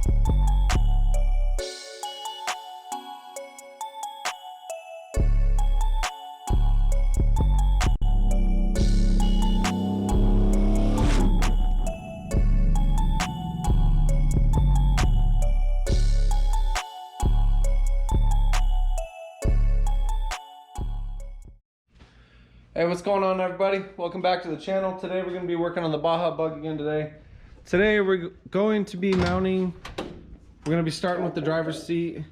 Hey, what's going on, everybody? Welcome back to the channel. Today we're going to be working on the Baja bug again today. Today we're going to be mounting, we're going to be starting with the driver's seat.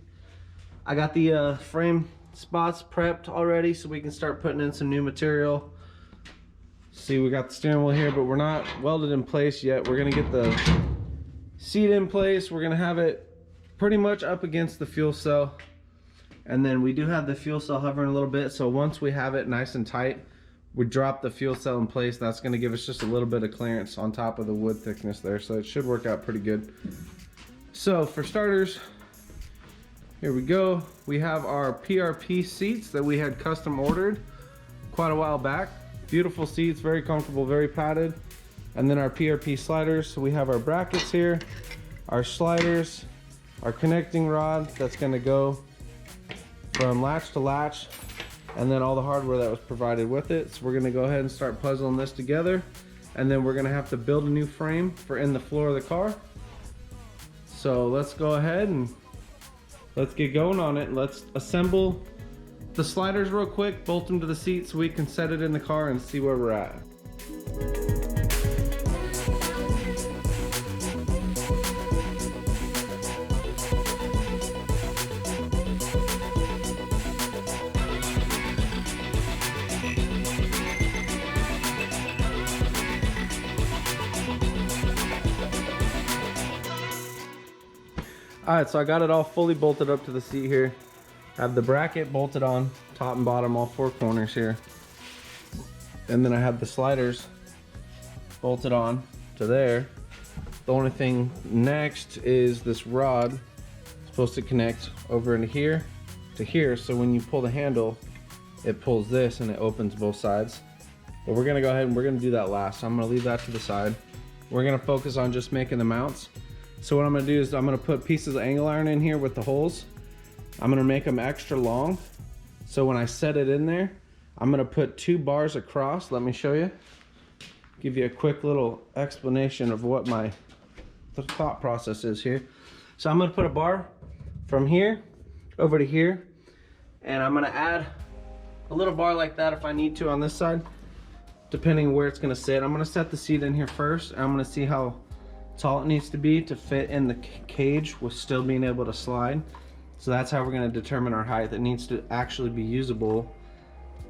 I got the frame spots prepped already so we can start putting in some new material. See, we got the steering wheel here, but we're not welded in place yet. We're going to get the seat in place. We're going to have it pretty much up against the fuel cell. And then we do have the fuel cell hovering a little bit, so once we have it nice and tight, we drop the fuel cell in place. That's going to give us just a little bit of clearance on top of the wood thickness there, so it should work out pretty good. So for starters, here we go. We have our PRP seats that we had custom ordered quite a while back. Beautiful seats, very comfortable, very padded. And then our PRP sliders. So we have our brackets here, our sliders, our connecting rod that's going to go from latch to latch, and then all the hardware that was provided with it. So we're going to go ahead and start puzzling this together, and then we're going to have to build a new frame for in the floor of the car. So let's go ahead and let's get going on it. Let's assemble the sliders real quick, bolt them to the seat so we can set it in the car and see where we're at. Alright, so I got it all fully bolted up to the seat here. I have the bracket bolted on, top and bottom, all four corners here. And then I have the sliders bolted on to there. The only thing next is this rod. It's supposed to connect over into here to here, so when you pull the handle, it pulls this and it opens both sides. But we're gonna go ahead and we're gonna do that last. So I'm gonna leave that to the side. We're gonna focus on just making the mounts. So what I'm going to do is I'm going to put pieces of angle iron in here with the holes. I'm going to make them extra long. So when I set it in there, I'm going to put 2 bars across. Let me show you. Give you a quick little explanation of what the thought process is here. So I'm going to put a bar from here over to here. And I'm going to add a little bar like that if I need to on this side, depending where it's going to sit. I'm going to set the seat in here first. And I'm going to see how tall it needs to be to fit in the cage with still being able to slide. So that's how we're going to determine our height. It needs to actually be usable.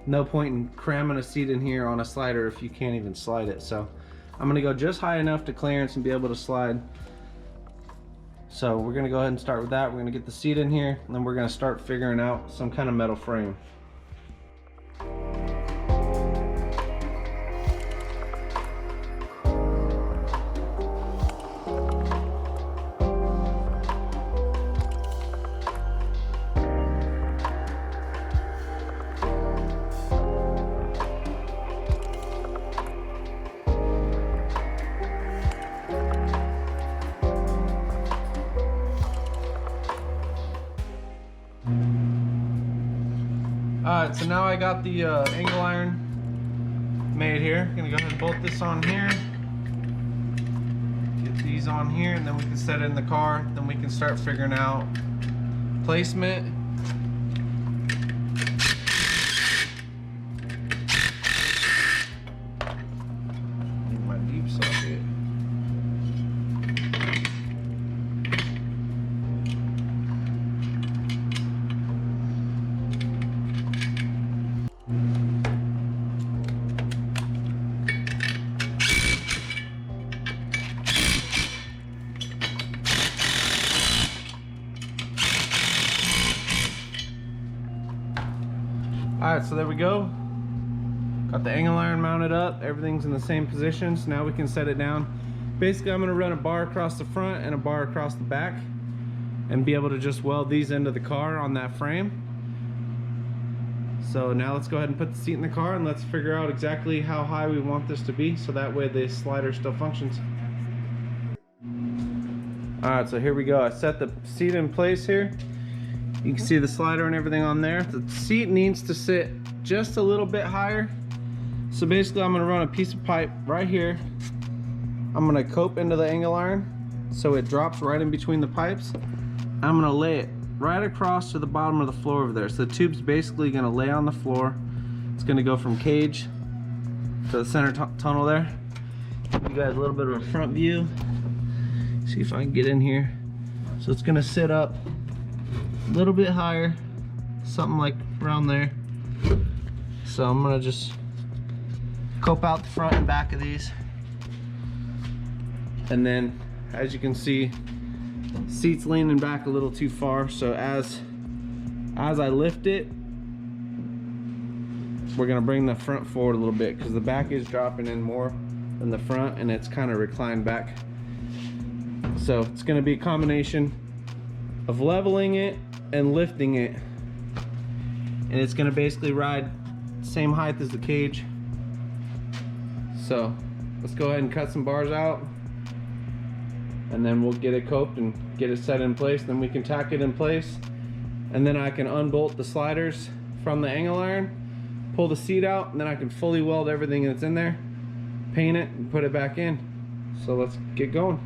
No point in cramming a seat in here on a slider if you can't even slide it. So I'm going to go just high enough to clearance and be able to slide. So we're going to go ahead and start with that. We're going to get the seat in here, and then we're going to start figuring out some kind of metal frame. Alright, so now I got the angle iron made here. Gonna go ahead and bolt this on here. Get these on here, and then we can set it in the car. Then we can start figuring out placement. Need my deep socket. Alright, so there we go. Got the angle iron mounted up. Everything's in the same position, so now we can set it down. Basically, I'm going to run a bar across the front and a bar across the back and be able to just weld these into the car on that frame. So now let's go ahead and put the seat in the car, and let's figure out exactly how high we want this to be, so that way the slider still functions. All right, so here we go. I set the seat in place here. You can see the slider and everything on there. The seat needs to sit just a little bit higher. So basically I'm gonna run a piece of pipe right here. I'm gonna cope into the angle iron so it drops right in between the pipes. I'm gonna lay it right across to the bottom of the floor over there. So the tube's basically gonna lay on the floor. It's gonna go from cage to the center tunnel there. Give you guys a little bit of a front view. See if I can get in here. So it's gonna sit up a little bit higher, something like around there. So I'm gonna just cope out the front and back of these. And then, as you can see, seat's leaning back a little too far. So as I lift it, we're gonna bring the front forward a little bit because the back is dropping in more than the front and it's kind of reclined back. So it's gonna be a combination of leveling it and lifting it, and it's gonna basically ride same height as the cage. So let's go ahead and cut some bars out, and then we'll get it coped and get it set in place. Then we can tack it in place, and then I can unbolt the sliders from the angle iron, pull the seat out, and then I can fully weld everything that's in there, paint it, and put it back in. So let's get going.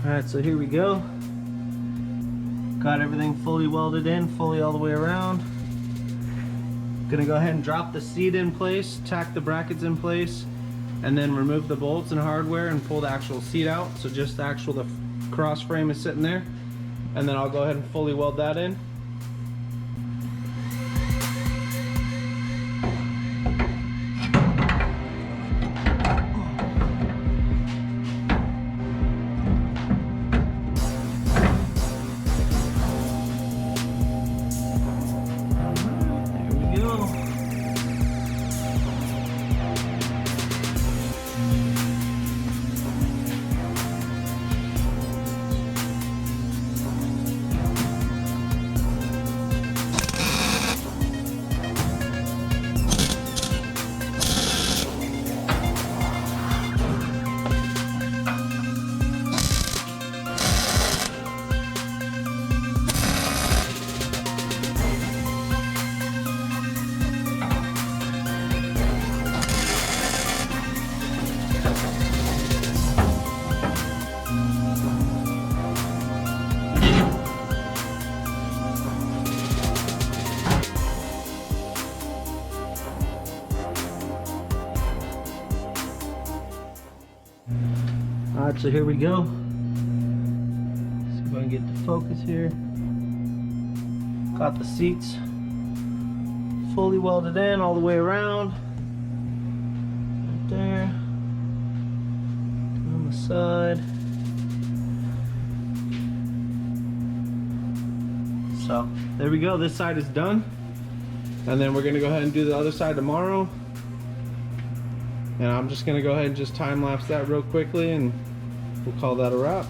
Alright, so here we go. Got everything fully welded in, fully all the way around. Gonna go ahead and drop the seat in place, tack the brackets in place, and then remove the bolts and hardware and pull the actual seat out. So just the cross frame is sitting there. And then I'll go ahead and fully weld that in. Alright, so here we go. See if I can get the focus here. Got the seats fully welded in all the way around. Right there. On the side. So there we go. This side is done. And then we're going to go ahead and do the other side tomorrow. And I'm just going to go ahead and just time lapse that real quickly and we'll call that a wrap.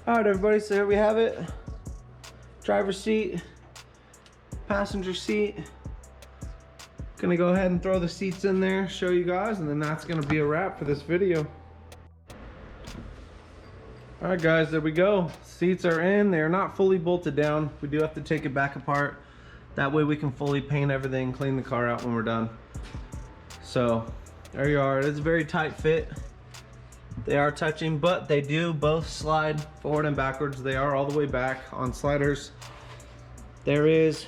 All right, everybody, so here we have it. Driver's seat, passenger seat. gonna go ahead and throw the seats in there, show you guys, and then that's gonna be a wrap for this video. All right guys, there we go. Seats are in. They're not fully bolted down. We do have to take it back apart. That way we can fully paint everything, clean the car out when we're done. So there you are. It's a very tight fit. They are touching, but they do both slide forward and backwards. They are all the way back on sliders. There is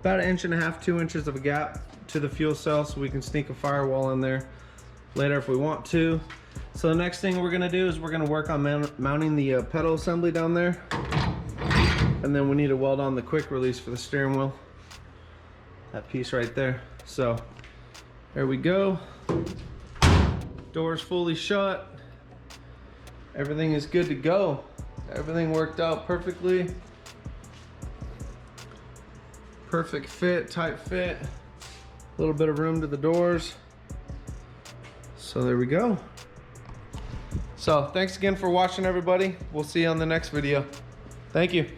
about 1.5 inches, 2 inches of a gap to the fuel cell, so we can sneak a firewall in there later if we want to. So the next thing we're gonna do is we're gonna work on mounting the pedal assembly down there. And then we need to weld on the quick release for the steering wheel. That piece right there. So there we go. Doors fully shut. Everything is good to go. Everything worked out perfectly. Perfect fit, tight fit. A little bit of room to the doors. So there we go. So thanks again for watching, everybody. We'll see you on the next video. Thank you.